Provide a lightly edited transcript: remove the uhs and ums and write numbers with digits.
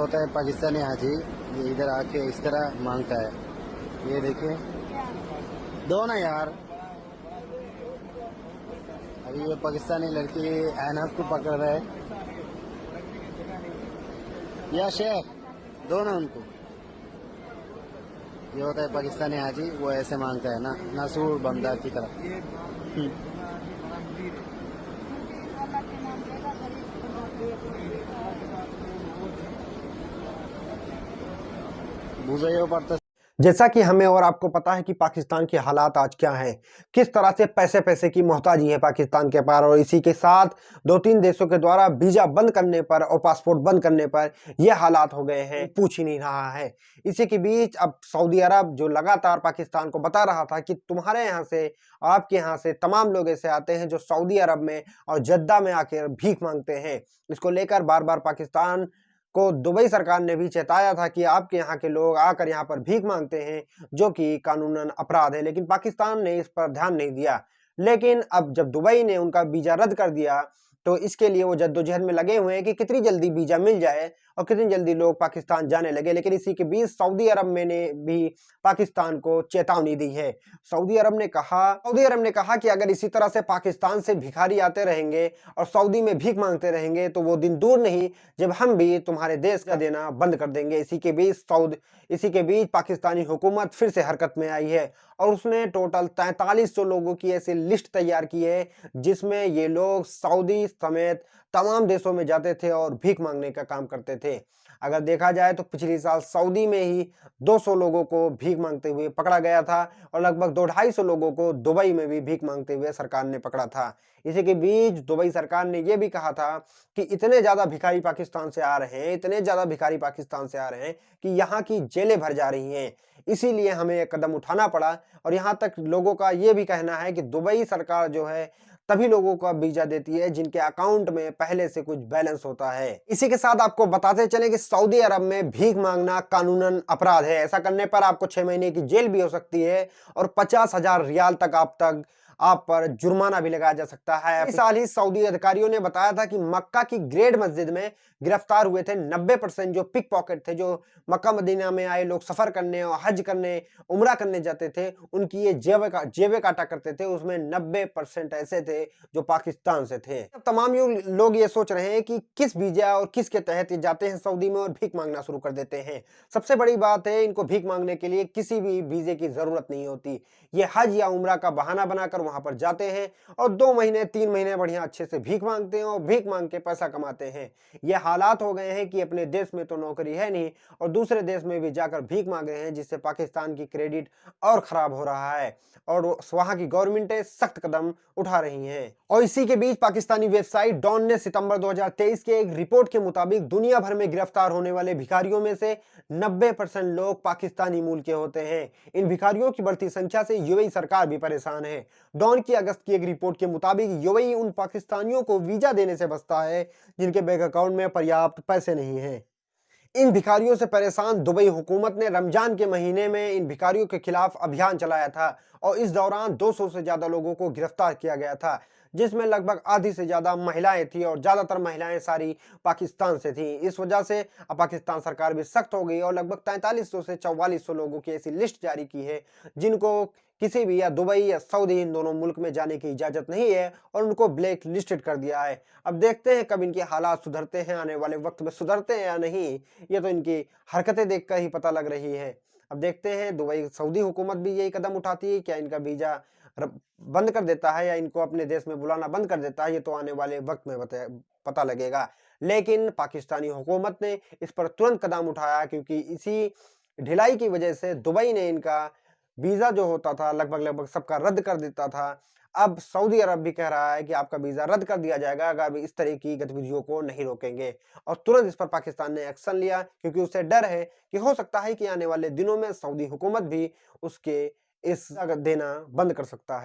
होता है पाकिस्तानी हाजी, ये इधर आके इस तरह मांगता है। ये देखिए, दो ना यार। अभी ये पाकिस्तानी लड़की अहनाफ को पकड़ रहा है। या शेख, दो ना उनको। ये होता है पाकिस्तानी हाजी, वो ऐसे मांगता है ना, नसूर बंदा की तरह। बुझाइयो पड़ता। जैसा कि हमें और आपको पता है कि पाकिस्तान के हालात आज क्या हैं, किस तरह से पैसे पैसे की मोहताजी है पाकिस्तान के पास, और इसी के साथ दो तीन देशों के द्वारा वीजा बंद करने पर और पासपोर्ट बंद करने पर यह हालात हो गए हैं, पूछ ही नहीं रहा है। इसी के बीच अब सऊदी अरब जो लगातार पाकिस्तान को बता रहा था कि तुम्हारे यहाँ से, आपके यहाँ से तमाम लोग ऐसे आते हैं जो सऊदी अरब में और जद्दा में आकर भीख मांगते हैं, इसको लेकर बार बार पाकिस्तान को दुबई सरकार ने भी चेताया था कि आपके यहाँ के लोग आकर यहाँ पर भीख मांगते हैं, जो कि कानूनन अपराध है, लेकिन पाकिस्तान ने इस पर ध्यान नहीं दिया। लेकिन अब जब दुबई ने उनका वीजा रद्द कर दिया, तो इसके लिए वो जद्दोजहद में लगे हुए हैं कि कितनी जल्दी वीजा मिल जाए और कितनी जल्दी लोग पाकिस्तान जाने लगे। लेकिन इसी के बीच सऊदी अरब में ने भी पाकिस्तान को चेतावनी दी है। सऊदी अरब ने कहा कि अगर इसी तरह से पाकिस्तान से भिखारी आते रहेंगे और सऊदी में भीख मांगते रहेंगे तो वो दिन दूर नहीं जब हम भी तुम्हारे देश का देना बंद कर देंगे। इसी के बीच पाकिस्तानी हुकूमत फिर से हरकत में आई है और उसने टोटल 4300 लोगों की ऐसी लिस्ट तैयार की है, जिसमें ये लोग सऊदी समेत तमाम देशों में जाते थे और भीख मांगने का काम करते थे। अगर देखा जाए तो पिछले साल सऊदी में ही 200 लोगों को भीख मांगते हुए पकड़ा गया था और लगभग 250 लोगों को दुबई में भी भीख मांगते हुए सरकार ने पकड़ा था। इसी के बीच दुबई सरकार ने यह भी कहा था कि इतने ज्यादा भिखारी पाकिस्तान से आ रहे हैं, कि यहाँ की जेलें भर जा रही हैं, इसीलिए हमें एक कदम उठाना पड़ा। और यहाँ तक लोगों का यह भी कहना है कि दुबई सरकार जो है तभी लोगों को वीजा देती है जिनके अकाउंट में पहले से कुछ बैलेंस होता है। इसी के साथ आपको बताते चलें कि सऊदी अरब में भीख मांगना कानूनन अपराध है। ऐसा करने पर आपको 6 महीने की जेल भी हो सकती है और 50,000 रियाल तक आप पर जुर्माना भी लगाया जा सकता है। इस साल ही सऊदी अधिकारियों ने बताया था कि मक्का की ग्रेट मस्जिद में गिरफ्तार हुए थे 90% जो पिक पॉकेट थे, जो मक्का मदीना में आए लोग सफर करने और हज करने, उम्रा करने जाते थे, उनकी ये जेबें काटा करते थे, उसमें 90% ऐसे थे जो पाकिस्तान से थे। अब तमाम लोग ये सोच रहे हैं कि किस वीजा और किसके तहत ये जाते हैं सऊदी में और भीख मांगना शुरू कर देते हैं। सबसे बड़ी बात है, इनको भीख मांगने के लिए किसी भी वीजे की जरूरत नहीं होती। ये हज या उम्रा का बहाना बनाकर वहां पर जाते हैं और 2 महीने 3 महीने बढ़िया अच्छे से भीख मांगते हैं और भीख मांग के पैसा कमाते हैं। ये हालात हो गए हैं कि अपने देश में तो नौकरी है नहीं और दूसरे देश में भी जाकर भीख मांग रहे हैं, जिससे पाकिस्तान की क्रेडिट और खराब हो रहा है और वहां की गवर्नमेंटें सख्त कदम उठा रही हैं। और इसी के बीच पाकिस्तानी वेबसाइट डॉन ने सितंबर 2023 के एक रिपोर्ट के मुताबिक दुनिया भर में गिरफ्तार होने वाले भिखारियों में से 90% लोग पाकिस्तानी मूल के होते हैं। इन भिखारियों की बढ़ती संख्या से यूएई सरकार भी परेशान है। डॉन की अगस्त की एक रिपोर्ट के मुताबिक यूएई उन पाकिस्तानियों को वीजा देने से बचता है जिनके बैंक अकाउंट में पर्याप्त पैसे नहीं हैं। इन भिखारियों से परेशान दुबई हुकूमत ने रमजान के महीने में इन भिखारियों के खिलाफ अभियान चलाया था और इस दौरान 200 से ज्यादा लोगों को गिरफ्तार किया गया था, जिसमें लगभग आधी से ज्यादा महिलाएं थी और ज्यादातर महिलाएं सारी पाकिस्तान से थी। इस वजह से अब पाकिस्तान सरकार भी सख्त हो गई और लगभग 4300 से 4400 लोगों की ऐसी लिस्ट जारी की है जिनको किसी भी या दुबई या सऊदी, इन दोनों मुल्क में जाने की इजाजत नहीं है और उनको ब्लैक लिस्टेड कर दिया है। अब देखते हैं कब इनके हालात सुधरते हैं, आने वाले वक्त में सुधरते हैं या नहीं, ये तो इनकी हरकतें देखकर ही पता लग रही है। अब देखते हैं दुबई सऊदी हुकूमत भी यही कदम उठाती है, क्या इनका वीजा बंद कर देता है या इनको अपने देश में बुलाना बंद कर देता है, ये तो आने वाले वक्त में पता लगेगा। लेकिन पाकिस्तानी हुकूमत ने इस पर तुरंत कदम उठाया क्योंकि इसी ढिलाई की वजह से दुबई ने इनका वीजा जो होता था लगभग सबका रद्द कर देता था। अब सऊदी अरब भी कह रहा है कि आपका वीजा रद्द कर दिया जाएगा अगर इस तरह की गतिविधियों को नहीं रोकेंगे और तुरंत इस पर पाकिस्तान ने एक्शन लिया क्योंकि उसे डर है कि हो सकता है कि आने वाले दिनों में सऊदी हुकूमत भी उसके इस देना बंद कर सकता है।